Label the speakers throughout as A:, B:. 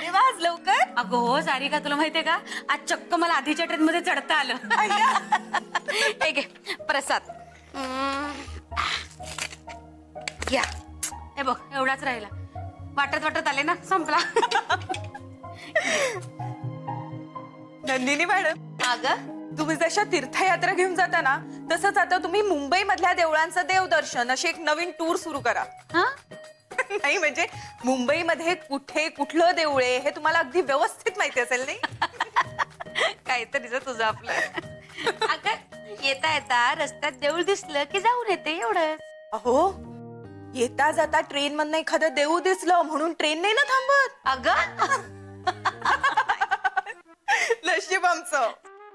A: अरे वा, आज लवकर.
B: अगं हो सारिका, तुला माहितीये का आज चक्क मला आधीच्या ट्रेन मध्ये चढता आलं. हे घे प्रसाद. घ्या. हे बघ एवढाच राहिला. वाटत वाटत आले ना, संपला.
A: नंदिनी मॅडम,
B: अगं
A: तुम्ही जशा तीर्थयात्रा घेऊन जाता ना, तसंच आता तुम्ही मुंबई मधल्या देवळांचं देवदर्शन अशी एक नवीन टूर सुरू करा.
B: हा
A: नाही म्हणजे मुंबईमध्ये कुठे कुठलं देऊळ आहे हे तुम्हाला अगदी व्यवस्थित माहिती असेल नाही.
B: काहीतरीच तुझं आपलं. अगं येता येता रस्त्यात देऊळ दिसलं की जाऊन येते एवढं.
A: अहो, येता जाता ट्रेन मधनं एखादं देऊळ दिसलं म्हणून ट्रेन नाही ना थांबत.
B: अगं
A: नशीब आमचं.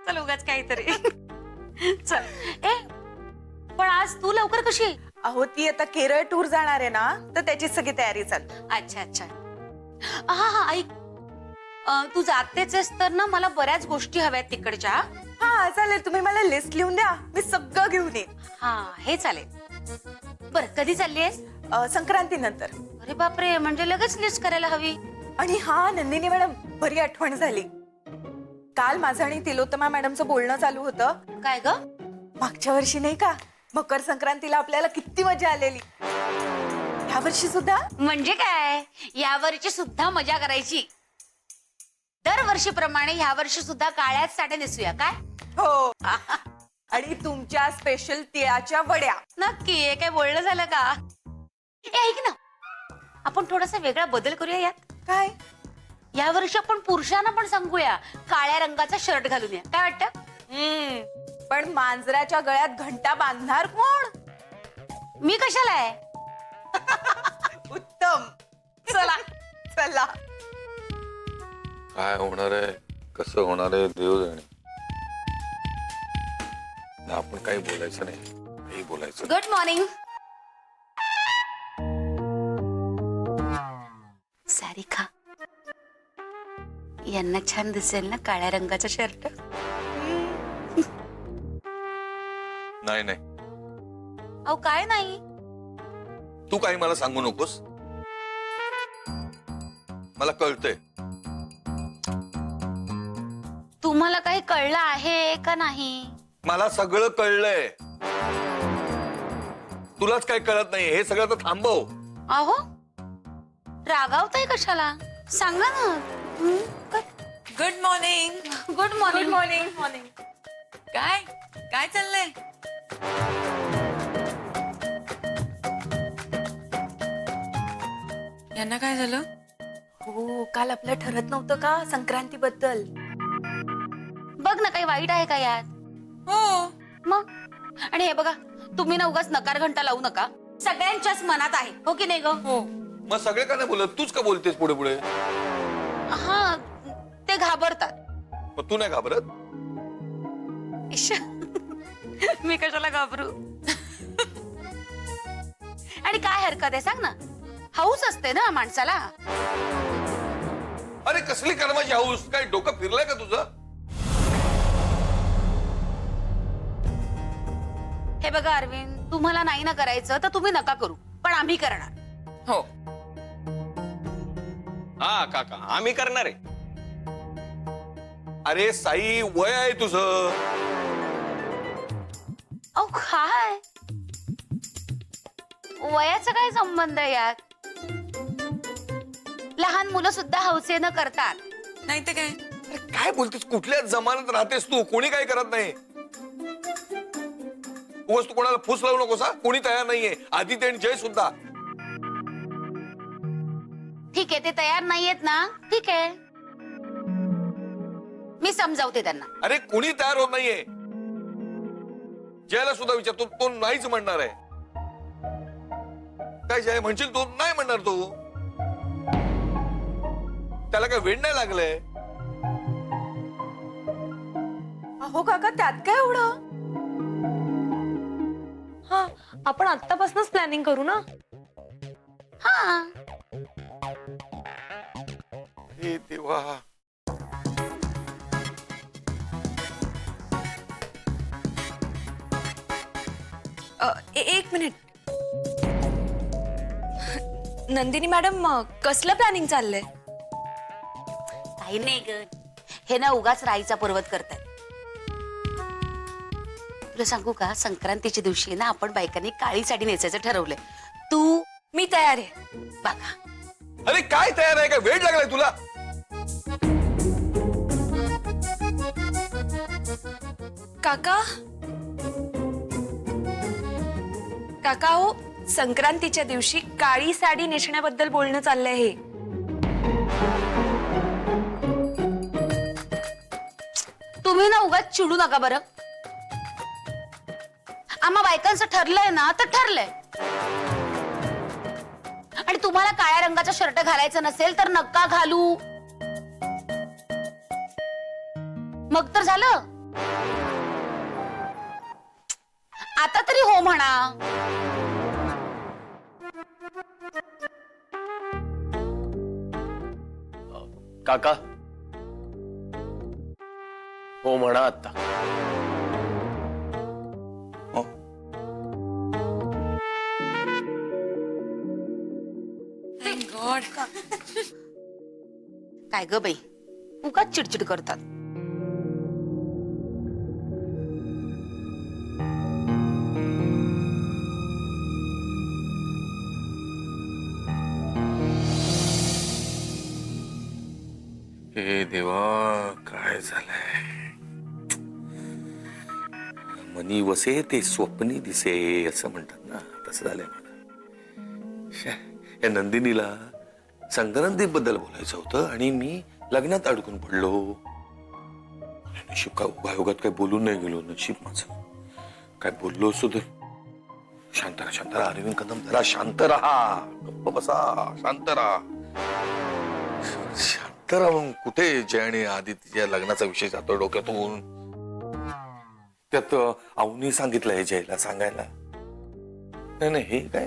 B: चल उगाच काहीतरी. चल ए पण आज तू लवकर कशी?
A: अहो, ती आता केरळ टूर जाणार आहे ना, तर त्याची सगळी तयारी चालू.
B: अच्छा अच्छा. हा हा ऐक, तू जातेच आहेस तर ना मला बऱ्याच गोष्टी हव्यात तिकडच्या.
A: हा चालेल, तुम्ही मला लिस्ट लिहून द्या, मी सगळं घेऊन येईन.
B: हा हे चालेल. बर कधी चालली आहेस?
A: संक्रांती नंतर.
B: अरे बापरे, म्हणजे लगेच लिस्ट करायला हवी.
A: आणि हा नंदिनी मॅडम, बरी आठवण झाली. काल माझं आणि तिलोत्तमा मॅडमचं बोलणं चालू होतं.
B: काय ग?
A: मागच्या वर्षी नाही का मकर संक्रांतीला आपल्याला किती मजा आलेली, ह्या वर्षी सुद्धा.
B: म्हणजे काय, यावर्षी सुद्धा मजा करायची. दरवर्षीप्रमाणे ह्या वर्षी सुद्धा काळ्याच साड्या नेसूया काय?
A: हो. आणि तुमच्या स्पेशल तिळाच्या वड्या.
B: नक्की. हे काय बोलणं झालं का? ए ऐक ना, आपण थोडासा वेगळा बदल करूया यात.
A: काय?
B: या वर्षी आपण पुरुषांना पण सांगूया काळ्या रंगाचा शर्ट घालून या. काय वाटतं?
A: पण मांजराच्या गळ्यात घंटा बांधणार कोण?
B: मी कशाला आहे?
A: उत्तम. चला चला.
C: काय होणार आहे, कसं होणार आहे देव जाणे. आपण काही बोलायचं नाही, काही बोलायचं.
B: Good morning Sarika. यांना छान दिसेल ना काळ्या रंगाचा शर्ट?
C: नाही नाही,
B: अहो काय नाही.
C: तू काही मला सांगू नकोस, मला कळतंय.
B: तुम्हाला काही कळलं आहे का नाही?
C: मला सगळं कळलंय, तुलाच काही कळत नाही. हे सगळं तर थांबव.
B: अहो रागावताय कशाला, सांगा ना.
D: Good morning.
B: Good morning.
A: Morning.
D: काय काय चाललंय? यांना काय झालं?
A: हो, काल आपलं ठरत नव्हतं का संक्रांती बद्दल?
B: बघ ना काही वाईट आहे का यात?
D: हो,
B: मग आणि हे बघा, तुम्ही ना उगाच नकार घंटा लावू नका. सगळ्यांच्याच मनात आहे, हो की नाही ग?
D: हो.
C: मग सगळे का नाही बोलत, तूच का बोलतेस पुढे पुढे?
B: हा ते घाबरतात.
C: मग तू नाही घाबरत?
B: इश्श, मी कशाला घाबरू? आणि काय हरकत आहे सांग ना, हौस असते ना माणसाला.
C: अरे कसली कर्माची हाऊस, काय डोकं फिरलंय का तुझं?
B: हे बघा अरविंद, तुम्हाला नाही ना करायचं तर तुम्ही नका करू, पण आम्ही करणार.
D: हो.
E: हा काका, आम्ही करणार आहे.
C: अरे साई, वय आहे तुझं.
B: अहो काय वयाचा काय संबंध आहे यात? लहान मुलं सुद्धा हौसेनं करतात.
D: नाही तर काय.
C: अरे काय बोलतेस, कुठल्या जमान्यात राहतेस तू? कोणी काय करत नाही. उगाच तू कोणाला फूस लावू नकोस हा. कोणी तयार नाहीये. आदित्य आणि जय सुद्धा.
B: ठीक आहे, ते तयार नाहीयेत ना, ठीक आहे, मी समजावते त्यांना.
C: अरे कोणी तयार होत नाहीये. जयला सुद्धा विचारतो, तो नाहीच म्हणणार आहे. काय जय म्हणशील तो नाही म्हणणार. तो त्याला काय वेळ नाही लागलंय.
A: अहो काका, त्यात काय एवढं?
F: हा, आपण आत्तापासूनच प्लॅनिंग करू ना.
B: हा
C: हे देवा.
F: एक मिनिट. नंदिनी मॅडम, कसलं प्लॅनिंग चाललंय?
B: काही नाही ग, हे ना उगाच राईचा पर्वत करताय. तुला सांगू का, संक्रांतीच्या दिवशी ना आपण बायकांनी काळी साडी नेसायचं ठरवलंय. तू
A: मी तयार आहे.
B: बघा.
C: अरे काय तयार आहे? काय वेळ लागलाय तुला?
A: काका काका हो, संक्रांतीच्या दिवशी काळी साडी नेसण्याबद्दल बोलणं चाललंय हे.
B: तुम्ही ना उगाच चिडू नका बरं. आम्हा बायकांचं ठरलंय ना तर ठरलंय. आणि तुम्हाला काळ्या रंगाचा शर्ट घालायचं नसेल तर नका घालू. मग तर झालं. आता तरी हो म्हणा.
E: काका हो म्हणा आता.
C: हो.
D: Thank God.
B: काय ग बाई, उगाच चिडचिड करतात.
C: हे देवा, काय झालंय? मनी वसे ते स्वप्नी दिसे असं म्हणतात ना, तसं झालंय मला. या नंदिनीला संक्रांतीबद्दल बोलायचं होतं आणि मी लग्नात अडकून पडलो. नशीब काय उगायोगात काय बोलून नाही गेलो. नशीब माझं. काय बोललो असतो तर. शांत राहा, शांत राहा. अरविंद कदम, जरा शांत राहा. गप्प बसा, शांत राहा. शांत राहा. मग कुठे जय आधी तिच्या लग्नाचा विषय जातो डोक्यातून. त्यात आऊनी सांगितलंय जयला सांगायला. नाही नाही, हे काय,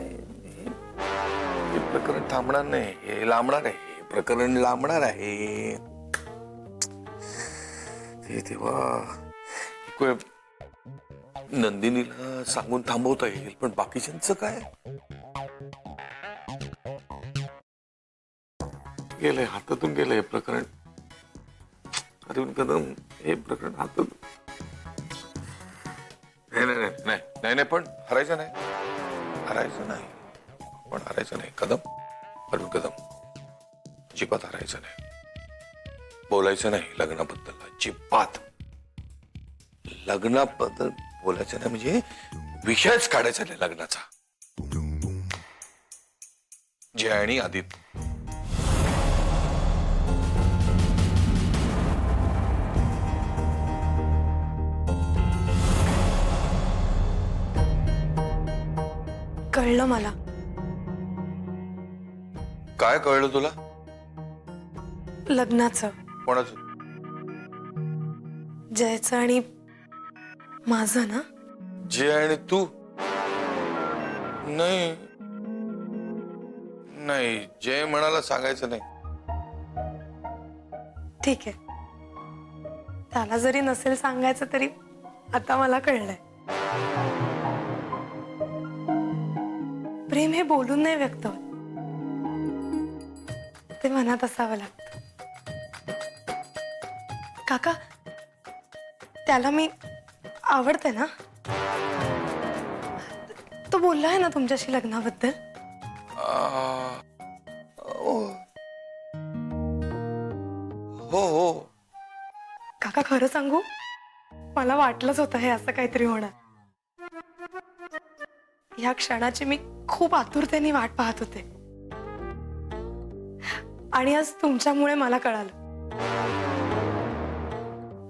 C: हे प्रकरण थांबणार नाही. हे लांबणार आहे. हे प्रकरण लांबणार आहे. ते तेव्हा नंदिनीला सांगून थांबवता येईल, पण बाकीच्यांचं काय? गेलंय, हातातून गेलंय हे प्रकरण. अरविंद कदम, हे प्रकरण हातातून. नाही नाही नाही नाही नाही, पण हरायचं नाही. हरायचं नाही, पण हरायचं नाही. कदम, अरविंद कदम, अजिबात हरायचं नाही. बोलायचं नाही लग्नाबद्दल. अजिबात लग्नाबद्दल बोलायचं नाही. म्हणजे विषयच काढायचा नाही लग्नाचा. जय आणि आदित्य.
F: कळलं मला.
C: काय कळलं तुला?
F: लग्नाचं,
C: कोणाचं?
F: जयचं आणि माझं ना.
C: जय आणि तू? नाही नाही, जय म्हणाला सांगायचं नाही.
F: ठीक आहे, त्याला जरी नसेल सांगायचं तरी आता मला कळलंय. प्रेम हे बोलून नाही व्यक्त होत, ते मनात असावं लागतं. काका, त्याला मी आवडते ना? तो बोलला आहे ना तुमच्याशी लग्नाबद्दल?
C: हो हो.
F: काका, खरं सांगू, मला वाटलंच होतं हे असं काहीतरी होणार. या क्षणाची मी खूप आतुरतेने वाट पाहत होते आणि आज तुमच्यामुळे मला कळालं.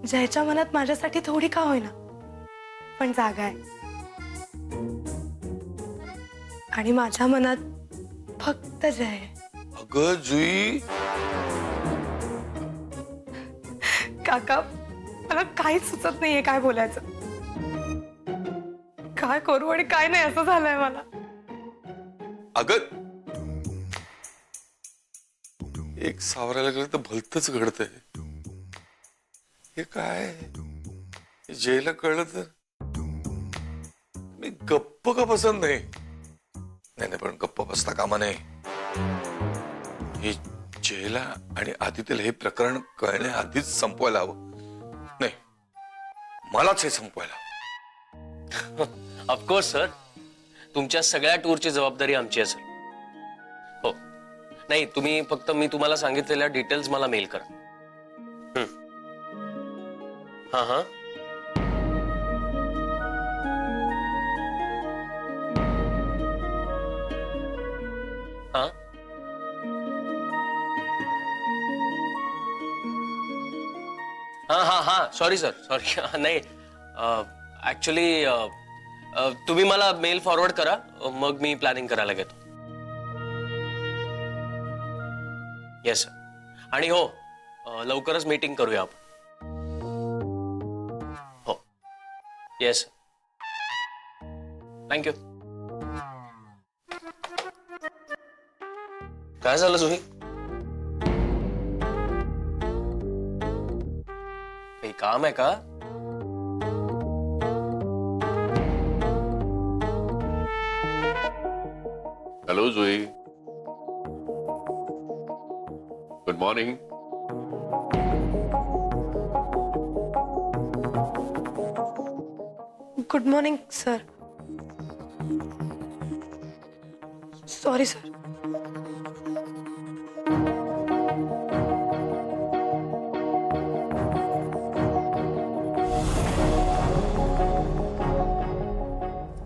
F: जयच्या मनात माझ्यासाठी थोडी का होईना पण जागा आहे, आणि माझ्या मनात फक्त जय आहे.
C: अगं जुई,
F: काका, मला काहीच सुचत नाहीये काय बोलायचं, काय करू आणि काय नाही असं झालंय मला.
C: अगं एक सावरायला गेलं तर भलतच घडतंय. हे काय, जयला कळलं तर मी गप्प का बसत नाही. नाही पण गप्प बसता कामा नाही. हे जयला आणि आदित्यला हे प्रकरण कळण्याआधीच संपवायला हवं. नाही, मलाच हे संपवायला हवं.
E: ऑफकोर्स सर, तुमच्या सगळ्या टूरची जबाबदारी आमची असेल. हो, नाही तुम्ही फक्त मी तुम्हाला सांगितलेल्या डिटेल्स मला मेल करा. हा हा हा हा हा हा सॉरी सर, सॉरी. नाही ऍक्च्युली तुम्ही मला मेल फॉरवर्ड करा, मग मी प्लॅनिंग करायला घेतो. Yes sir. आणि हो, लवकरच मीटिंग करूया आपण. हो, येस. थँक्यू. काय झालं जुही? काही काम आहे का?
G: Hello, Zoe. Good morning.
F: Good morning sir. Sorry sir.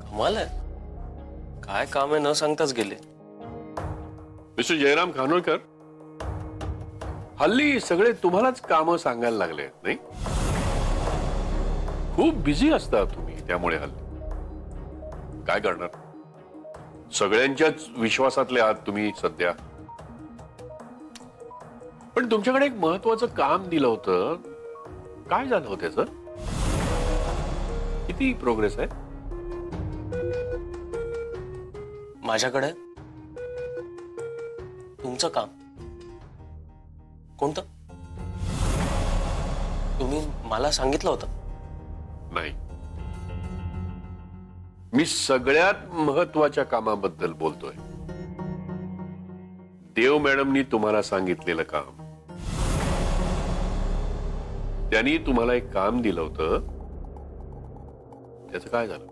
E: कमाल आहे. काय काम आहे न सांगताच गेले.
G: मिस्टर जयराम खानोलकर, हल्ली सगळे तुम्हालाच कामं सांगायला लागले नाही? खूप बिझी असता तुम्ही, त्यामुळे हल्ली काय करणार, सगळ्यांच्याच विश्वासातले आहात तुम्ही सध्या. पण तुमच्याकडे एक महत्वाचं काम दिलं होतं, काय झालं होतं त्याचं? किती प्रोग्रेस आहे?
E: माझ्याकडे तुमचं काम कोणतं? तुम्ही मला सांगितलं होतं.
G: नाही, मी सगळ्यात महत्वाच्या कामाबद्दल बोलतोय. देव मॅडमनी तुम्हाला सांगितलेलं काम. त्यांनी तुम्हाला एक काम दिलं होतं, त्याचं काय झालं?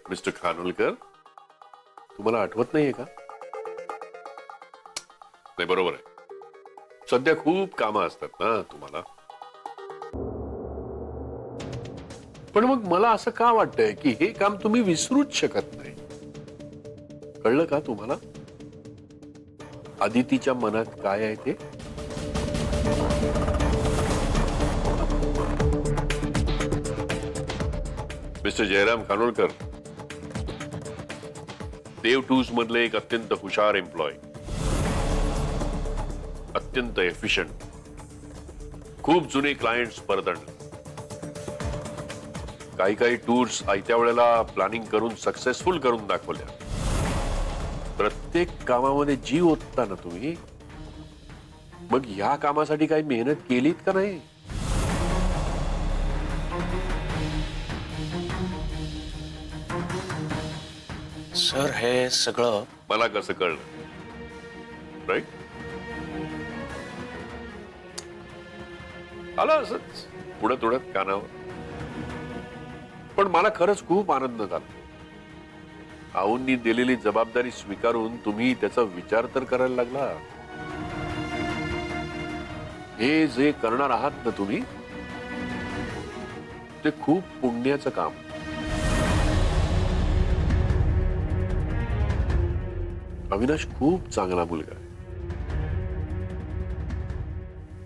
G: मिस्टर खानोलकर, तुम्हाला आठवत नाहीये का? नाही, बरोबर आहे, सध्या खूप कामं असतात ना तुम्हाला. पण मग मला असं का वाटतंय की हे काम तुम्ही विसरूच शकत नाही. कळलं का तुम्हाला आदितीच्या मनात काय आहे ते? मिस्टर जयराम खानोलकर, देव टूर्स मधले एक अत्यंत हुशार एम्प्लॉय, अत्यंत एफिशियंट, खूप जुने क्लायंट्स परत आणले. काही काही टूर्स आयत्या वेळेला प्लॅनिंग करून सक्सेसफुल करून दाखवल्या. प्रत्येक कामामध्ये जीव ओतता ना तुम्ही. मग या कामासाठी काही मेहनत केलीत का नाही?
E: सर, हे सगळं
G: मला कसं कळलं, राईट? आला असंच पुढं थोडं कानावर. पण मला खरंच खूप आनंद झाला. आऊंनी दिलेली जबाबदारी स्वीकारून तुम्ही त्याचा विचार तर करायला लागला. हे जे करणार आहात ना तुम्ही, ते खूप पुण्याचं काम. अविनाश खूप चांगला मुलगा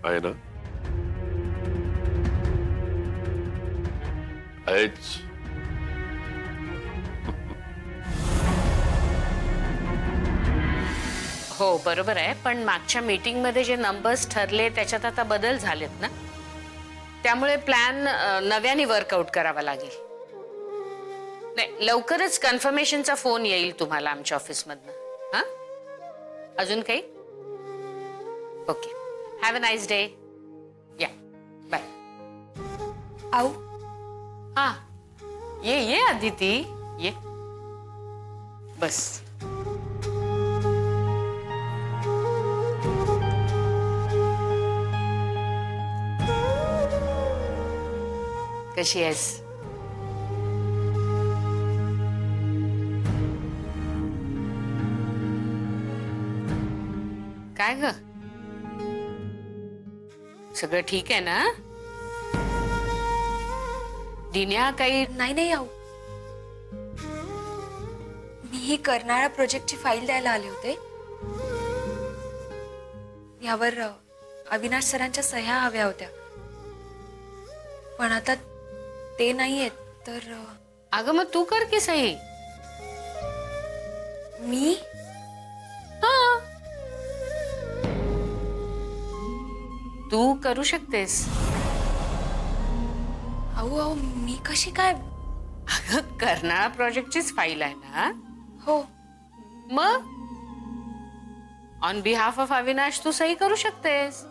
G: आहे ना? आहेच.
B: हो बरोबर आहे, पण मागच्या मीटिंग मध्ये जे नंबर्स ठरले त्याच्यात आता बदल झालेत ना, त्यामुळे प्लॅन नव्याने वर्कआउट करावा लागेल. नाही, लवकरच कन्फर्मेशनचा फोन येईल तुम्हाला आमच्या ऑफिसमधनं. हा, अजून काही? Okay, have a nice day. या, बाय.
F: आऊ.
B: हा, ये ये अदिती, ये. बस. कशी आहेस? काय ग? सगळं ठीक आहे ना? दिन्या काही
F: नाही नाही आऊ, मी ही करणारा प्रोजेक्टची फाईल द्यायला आले होते. यावर अविनाश सरांच्या सह्या हव्या होत्या, पण आता ते नाहीयेत. तर
B: अगं मग तू कर की सही.
F: मी
B: हा, तू करू शकतेस.
F: आऊ आऊ, मी कशी काय?
B: अगं कर्नाळा प्रोजेक्टचीच फाईल आहे ना.
F: हो,
B: मग ऑन बिहाफ ऑफ अविनाश तू सही करू शकतेस.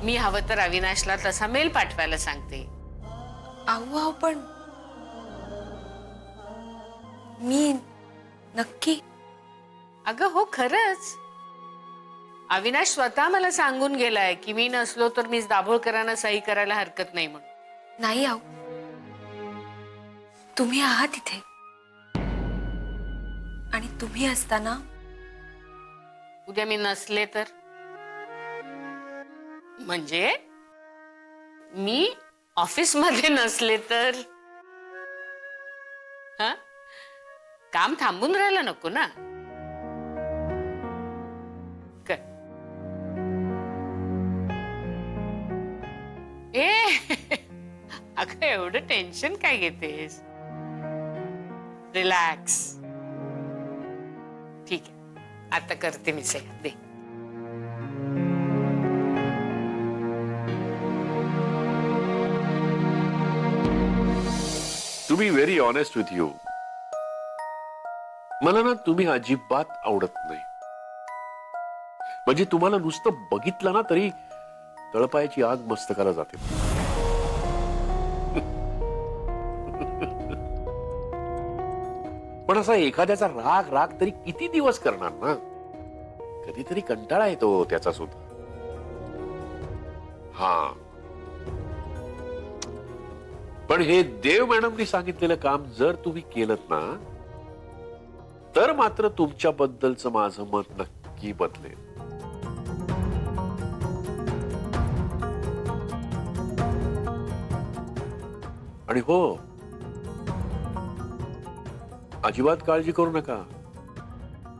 B: मी हवं तर अविनाशला तसा मेल पाठवायला सांगते.
F: आऊ आऊ, पण मी नक्की.
B: अगं हो, खरंच. अविनाश स्वतः मला सांगून गेलाय की मी नसलो तर मिस दाभोळकरांना सही करायला हरकत नाही म्हणून.
F: नाही आऊ, तुम्ही आहात इथे, आणि तुम्ही असताना
B: उद्या मी नसले तर? म्हणजे मी ऑफिसमध्ये नसले तर? हा, काम थांबून राहायला नको ना. काय ए अगं एवढं टेन्शन काय घेतेस? रिलॅक्स. ठीक आहे, आता करते मी सही. दे.
G: To be very honest with you, मला ना तुम्ही अजिबात आवडत नाही. म्हणजे तुम्हाला नुसतं बघितलं ना तरी तळपायाची आग मस्तकाला जाते. पण असा एखाद्याचा राग राग तरी किती दिवस करणार ना. कधीतरी कंटाळा येतो त्याचा सुद्धा. हा, पण हे देव मॅडमनी सांगितलेलं काम जर तुम्ही केलं ना, तर मात्र तुमच्याबद्दलचं माझं मत नक्की बदलेल. आणि हो, अजिबात काळजी करू नका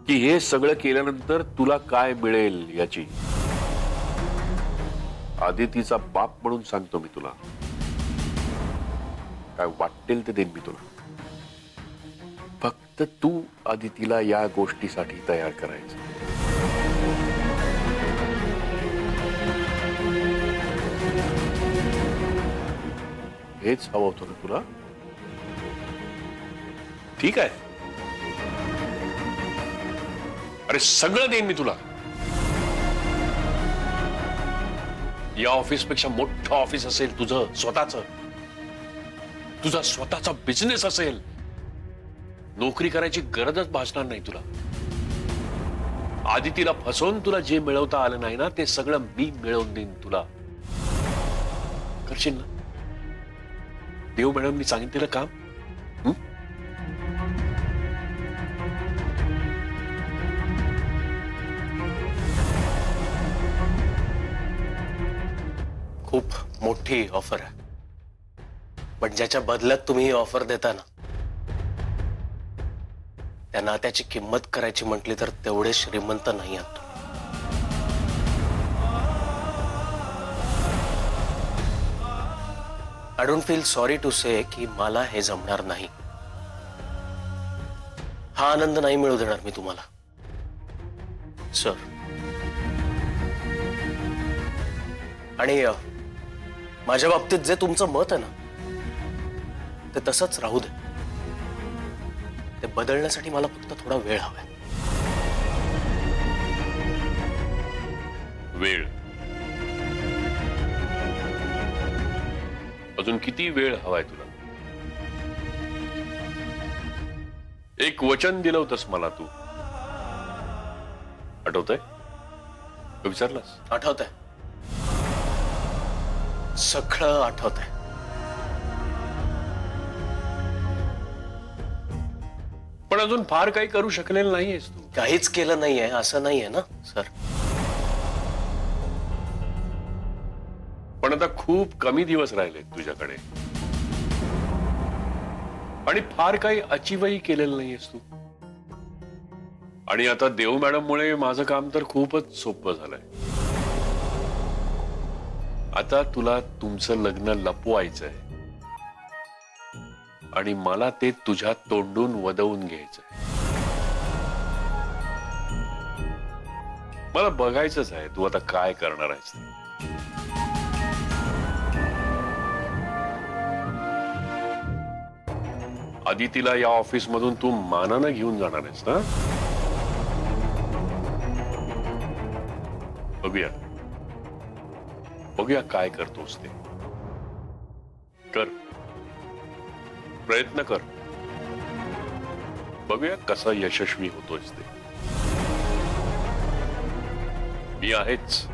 G: की हे सगळं केल्यानंतर तुला काय मिळेल याची. आदितीचा बाप म्हणून सांगतो मी तुला, काय वाटेल ते देईन मी तुला. फक्त तू आदितीला या गोष्टीसाठी तयार करायचं. हेच हवं होतं ना तुला? ठीक आहे, अरे सगळं देईन मी तुला. या ऑफिसपेक्षा मोठं ऑफिस असेल तुझं स्वतःचं, तुझा स्वतःचा बिझनेस असेल. नोकरी करायची गरजच भासणार नाही तुला. आदितीला फसवून तुला जे मिळवता आलं नाही ना, ते सगळं मी मिळवून देईन तुला. करशील ना देव मॅडमनी सांगितलेलं काम?
E: खूप मोठी ऑफर आहे, पण ज्याच्या बदल्यात तुम्ही ही ऑफर देता ना, त्या नात्याची किंमत करायची म्हटली तर तेवढे श्रीमंत नाही आहात तुम्ही. I don't feel sorry to say की मला हे जमणार नाही. हा आनंद नाही मिळू देणार मी तुम्हाला सर. आणि माझ्या बाबतीत जे तुमचं मत आहे ना, ते तसंच राहू दे. ते बदलण्यासाठी मला फक्त थोडा वेळ हवाय.
G: वेळ? अजून किती वेळ हवाय तुला? एक वचन दिलं होतंस मला तू, आठवतंय? विचारलास?
E: आठवतंय, सगळं आठवतंय.
G: पण अजून फार काही करू शकलेलं नाहीयेस तू.
E: काहीच केलं नाहीये असं नाहीये ना सर.
G: पण आता खूप कमी दिवस राहिले तुझ्याकडे आणि फार काही अचीवही केलेलं नाहीयेस तू. आणि आता देव मॅडममुळे माझं काम तर खूपच सोपं झालंय. आता तुला तुमचं लग्न लपवायचंय आणि मला ते तुझ्या तोंडून वदवून घ्यायचंय. मला बघायचंच आहे तू आता काय करणार आहेस ते. आदितीला या ऑफिस मधून तू मानानं घेऊन जाणार आहेस ना? बघूया बघूया काय करतोस ते. कर, प्रयत्न कर. बघूया कसा यशस्वी होतोयस ते. मी आहेच.